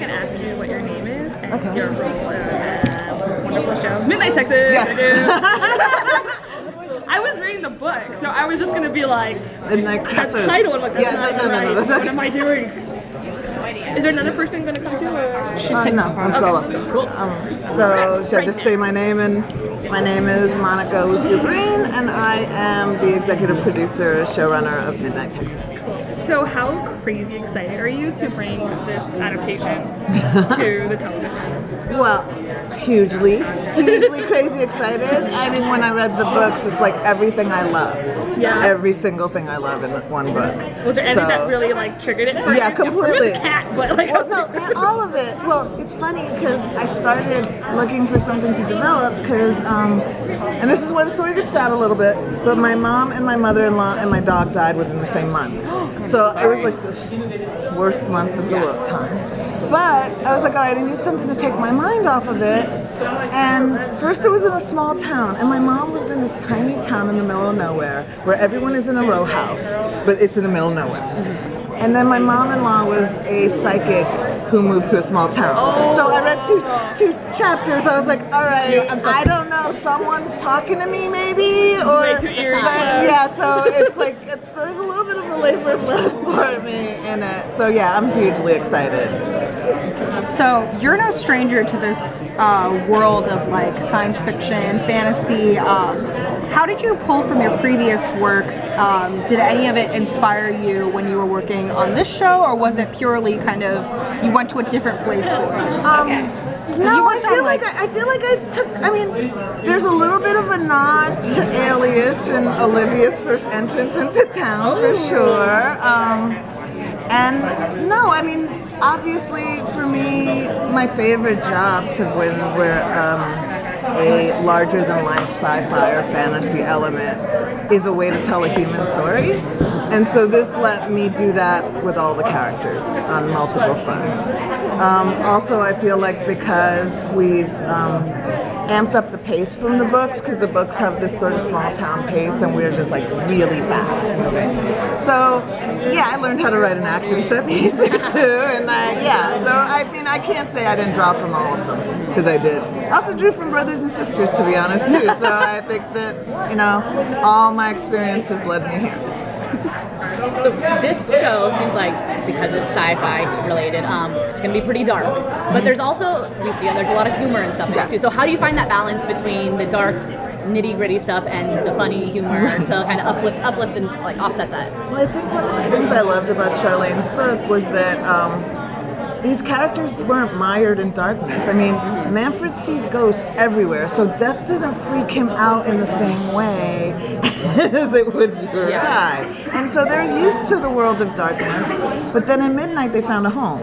can ask you what your name is and Okay. your role in this wonderful show, Midnight Texas. Yes. I was reading the book, so I was just gonna be like, Midnight the Crusher. title, I'm like, that's Yeah, not no, right. that's What okay. am I doing? Is there another person gonna come too? Or? No, I'm solo. So should I just say my name? And my name is Monica Owusu-Breen, and I am the executive producer, showrunner of Midnight Texas. So how crazy excited are you to bring this adaptation to the television? Well, hugely crazy excited. I mean, when I read the books, it's like everything I love. Yeah. Every single thing I love in one book. Was there anything that really like triggered it for you? Yeah, completely. It was a cat, but like. Well, no, all of it. Well, it's funny because I started looking for something to develop because, and this is where the story gets sad a little bit, but my mom and my mother-in-law and my dog died within the same month. So it was like the worst month of the world time. But I was like, all right, I need something to take my mind off of it. And first it was in a small town, and my mom lived in this tiny town in the middle of nowhere where everyone is in a row house, but it's in the middle of nowhere. And then my mom-in-law was a psychic who moved to a small town. So I read two chapters. I was like, all right, I don't know, someone's talking to me maybe? Or yeah, so it's like, there's a little bit of a labor of love for me in it. So yeah, I'm hugely excited. So you're no stranger to this world of like science fiction, fantasy. How did you pull from your previous work? Did any of it inspire you when you were working on this show, or was it purely kind of you went to a different place for it? No, I feel like I took. I mean, there's a little bit of a nod to Alias and Olivia's first entrance into town for sure. And no, I mean, obviously for me, my favorite jobs have been where a larger-than-life sci-fi or fantasy element is a way to tell a human story. And so this let me do that with all the characters on multiple fronts. Also, I feel like because we've amped up the pace from the books, because the books have this sort of small-town pace, and we're just like really fast moving. So yeah, I learned how to write an action set piece or two, and so I mean, I can't say I didn't draw from all of them, because I did. I also drew from brothers and sisters, to be honest, too. So I think that, you know, all my experiences led me here. So this show seems like, because it's sci-fi related, it's going to be pretty dark. But there's also, there's a lot of humor and stuff there too. So how do you find that balance between the dark, nitty-gritty stuff and the funny humor to kind of uplift and like offset that? Well, I think one of the things I loved about Charlene's book was that these characters weren't mired in darkness. I mean, Manfred sees ghosts everywhere, so death doesn't freak him out in the same way as it would you or I. And so they're used to the world of darkness, but then in Midnight they found a home.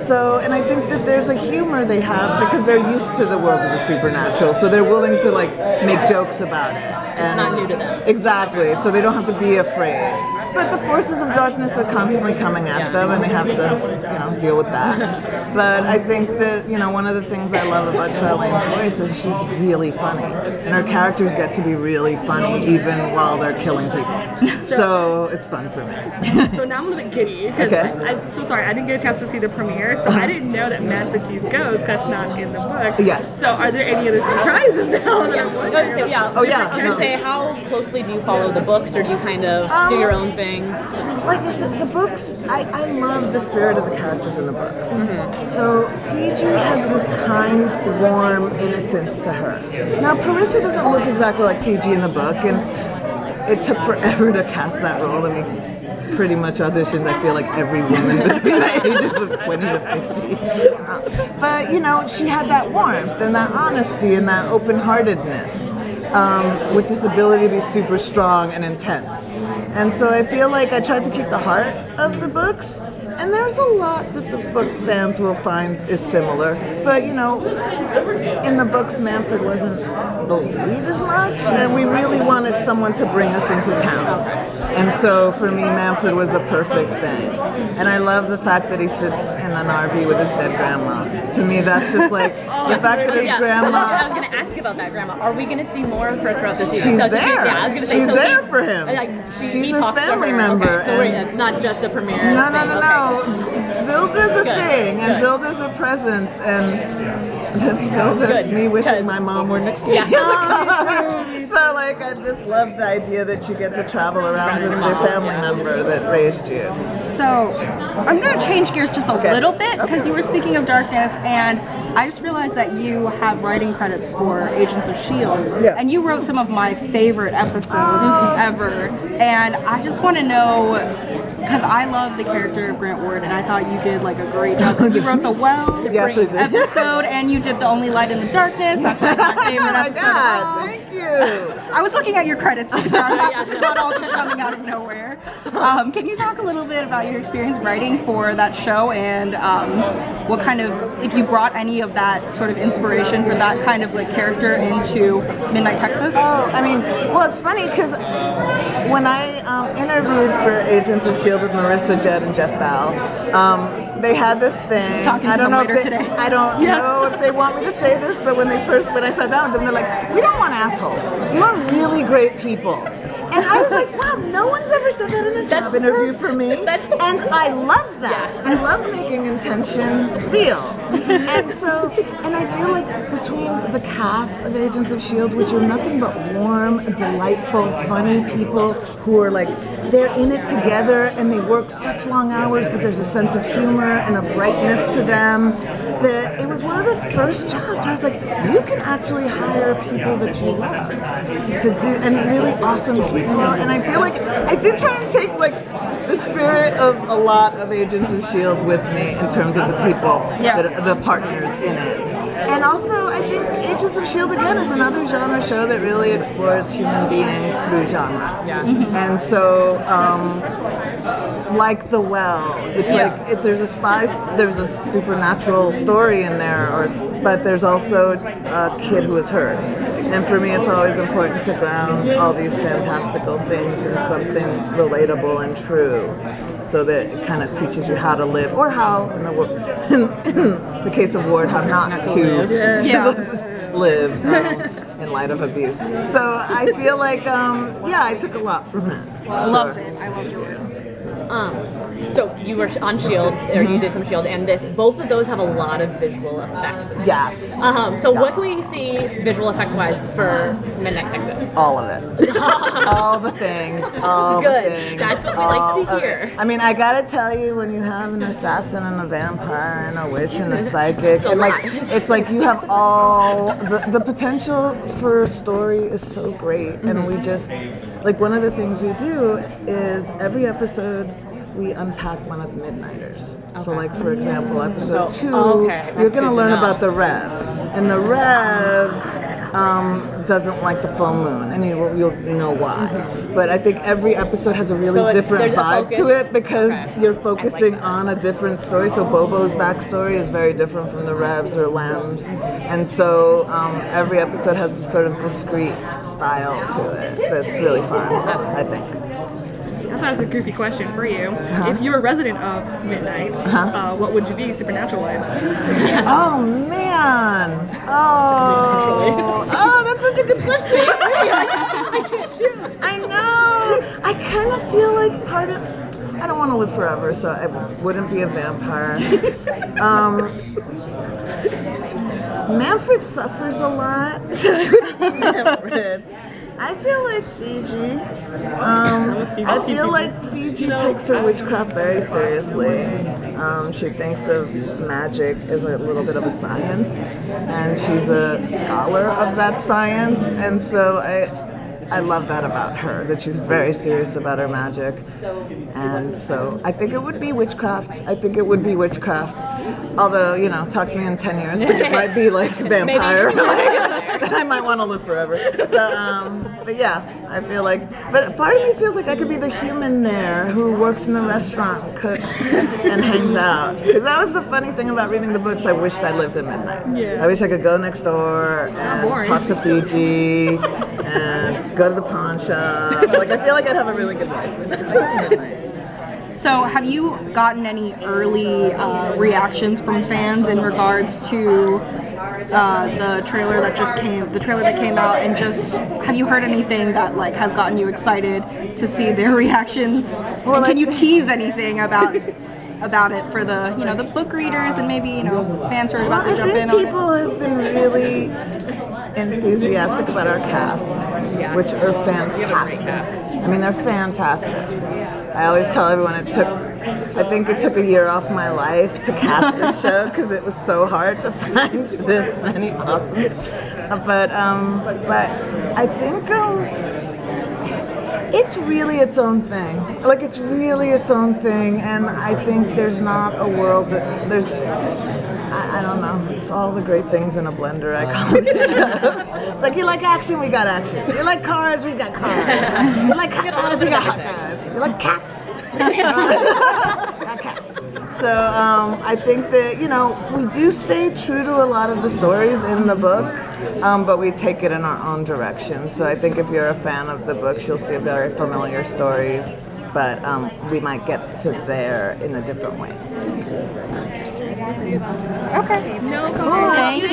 So, and I think that there's a humor they have because they're used to the world of the supernatural, so they're willing to like make jokes about it. And it's not new to them. Exactly, so they don't have to be afraid. But the forces of darkness are constantly coming at them, and they have to, deal with that. But I think that, one of the things I love about Charlene's voice is she's really funny, and her characters get to be really funny even while they're killing people. So it's fun for me. So now I'm a little bit giddy because I'm so sorry, I didn't get a chance to see the premiere, so I didn't know that Manfred sees ghosts. That's not in the book. Yes. So are there any other surprises now? That I'm wondering? I was going to say, how closely do you follow the books, or do you kind of do your own thing? Like I said, the books, I love the spirit of the characters in the books. So Fiji has this kind, warm innocence to her. Now, Parissa doesn't look exactly like Fiji in the book, and it took forever to cast that role. I mean, pretty much auditioned, I feel like, every woman between the ages of 20 to 50. But, she had that warmth and that honesty and that open-heartedness with this ability to be super strong and intense. And so I feel like I tried to keep the heart of the books. And there's a lot that the book fans will find is similar. But, in the books, Manfred wasn't the lead as much, and we really wanted someone to bring us into town. And so, for me, Manfred was a perfect thing. And I love the fact that he sits in an RV with his dead grandma. To me, that's just like, the fact that his grandma... I was going to ask about that, Grandma. Are we going to see more of her throughout the season? She's so there. I was going to say, she's there for him. She's his family member. Okay, so it's not just the premiere. No. no, Zilda's a thing, and good. Zilda's a presence, and Zilda's Good, me wishing 'cause- my mom were next to me in the car. So like, I just love the idea that you get to travel around with your family member that raised you. So I'm going to change gears just a little bit because you were speaking of darkness, and I just realized that you have writing credits for Agents of S.H.I.E.L.D. Yes. And you wrote some of my favorite episodes ever. And I just want to know, because I love the character of Grant Ward, and I thought you did like a great job. Because you wrote the Well Yes, I did. episode, and you did the Only Light in the Darkness. That's like my favorite Oh my episode. God, thank you. I was looking at your credits. It's not all just coming out of nowhere. Can you talk a little bit about your experience writing for that show, and what kind of, if you brought any of that sort of inspiration for that kind of like character into Midnight Texas? Oh, I mean, well, it's funny because when I interviewed for Agents of S.H.I.E.L.D. with Marissa, Jed, and Jeff Bell, they had this thing. Talking to I don't them know later if they, today. I don't know if they want me to say this, but when I sat down with them, they're like, "We don't want assholes. We want really great people." And I was like, wow, no one's ever said that in a job interview for me. And I love that. Yeah. I love making intention real. And I feel like between the cast of Agents of S.H.I.E.L.D., which are nothing but warm, delightful, funny people who are like, they're in it together and they work such long hours, but there's a sense of humor and a brightness to them, that it was one of the first jobs where I was like, you can actually hire people that you love to do, and really awesome people. And I feel like I did try and take like the spirit of a lot of Agents of S.H.I.E.L.D. with me in terms of the people, the partners in it. And also, I think Agents of S.H.I.E.L.D. again is another genre show that really explores human beings through genre. Yeah. And so, like The Well, it's like there's a supernatural story in there, but there's also a kid who is hurt. And for me, it's always important to ground all these fantastical things in something relatable and true, so that it kind of teaches you how to live, or how, in the case of Ward, how not to live in light of abuse. So I feel like, I took a lot from it. I loved it. I loved it. So you were on S.H.I.E.L.D., or you did some S.H.I.E.L.D., and both of those have a lot of visual effects. Yes. So what can we see visual effects wise for Midnight Texas? All of it. All the things. All Good. the things. That's what we like to hear. I mean, I gotta tell you, when you have an assassin and a vampire and a witch and a psychic, and like, it's like you have all the potential for a story is so great, and we just like, one of the things we do is every episode we unpack one of the Midnighters. Okay. So like, for example, episode 2, you're going to learn about the Rev. And the Rev doesn't like the full moon, and you'll know why. But I think every episode has a really different vibe to it, because you're focusing on a different story. So Bobo's backstory is very different from the Revs or Lems. And so every episode has a sort of discrete style to it that's really fun, I think. So that's a goofy question for you. If you were a resident of Midnight, what would you be supernatural-wise? Oh man! Oh, that's such a good question. I can't choose. I know. I kind of feel like part of. I don't want to live forever, so I wouldn't be a vampire. Manfred suffers a lot. Manfred. I feel like Fiji. I feel like Fiji takes her witchcraft very seriously. She thinks of magic as a little bit of a science, and she's a scholar of that science, and so I love that about her, that she's very serious about her magic. And so I think it would be witchcraft. Although, talk to me in 10 years, but it might be like vampire. Then I might want to live forever. So, but yeah, I feel like, but part of me feels like I could be the human there who works in the restaurant, cooks, and hangs out. Because that was the funny thing about reading the books. I wished I lived in Midnight. Yeah. I wish I could go next door and talk to Fiji and go to the pawn shop. Like, I feel like I'd have a really good life in Midnight. So have you gotten any early reactions from fans in regards to the trailer that came out, and just have you heard anything that like has gotten you excited to see their reactions? Well, can you tease anything about about it for the the book readers and maybe fans who are about to jump in I on think people have been really enthusiastic about our cast, which are fantastic. I mean, they're fantastic. I always tell everyone I think it took a year off my life to cast this show because it was so hard to find this many awesome. But I think it's really its own thing. Like, it's really its own thing, and I think there's not a world that there's. I don't know. It's all the great things in a blender, I call it. It's like, you like action, we got action. You like cars, we got cars. You like hot guys, we got hot guys. You like cats. Got cats. So I think that, we do stay true to a lot of the stories in the book, but we take it in our own direction. So I think if you're a fan of the books, you'll see very familiar stories, but we might get to there in a different way. Okay. No, Thank you.